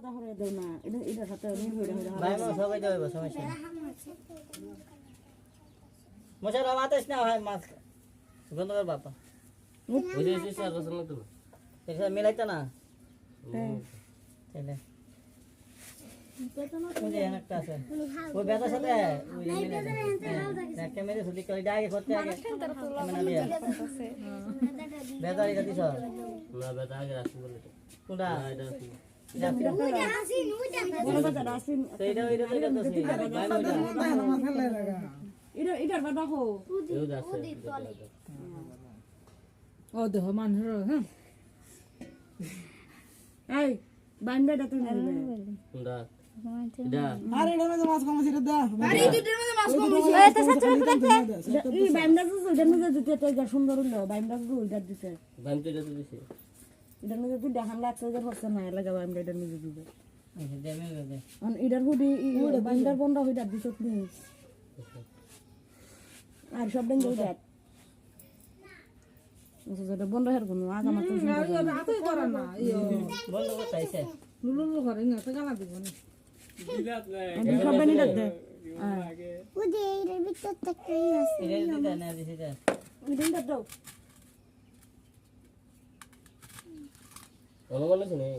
আলাদা করে দেও না এটা সাথে মিল হইরা ভাই মা সবাই যাবে সমস্যা মশা রামাতেছ না ভাই মাছ গন্ধ কর বাবা বুঝেছিস স্যার রসুন তো এটা মিলাইতা না চলে मुझे একটা আছে ওই বেটার সাথে ওই মিলে ক্যামেরা শুধু কই আগে করতে আগে বেটা এটা দিছ না বেটা আগে রাখি বলে তো কোনটা এটা এটা বাবা হো ও দেহ মানুষ হ্যাঁ এই বান্দাটা তুই নেবে কোনটা এটা আরে এটা মধ্যে মাছ কম ছিল দা আরে দুটোর মধ্যে মাছ কম হইছে এই তো সচ্চা কথা এই বান্দা তো ওইটার মধ্যে দিতে তো সুন্দর হলো বান্দা তো ওইটার দিতে বাম তো দিতে দিছি এটার মধ্যে তুই দেখান লাগছে যে হচ্ছে না লাগা বান্দা এটার মধ্যে দিবে দেবে দেবে অন এটার হুডি বান্দার বন্ধ হইতা দিছ তুমি আর সব দিন যাই দেখ ওটা বন্ধ হয়ে কোনো আগা মাত্র আতই করে না ইয়ো বন্ধ করতেছে লুলু করে না তো গালা দিব না সব দিন দেখ দে ওদে এর ভিতর থেকে আছে এটা দিতে না দিছে যা দিন দাও অনুমান আছে নেই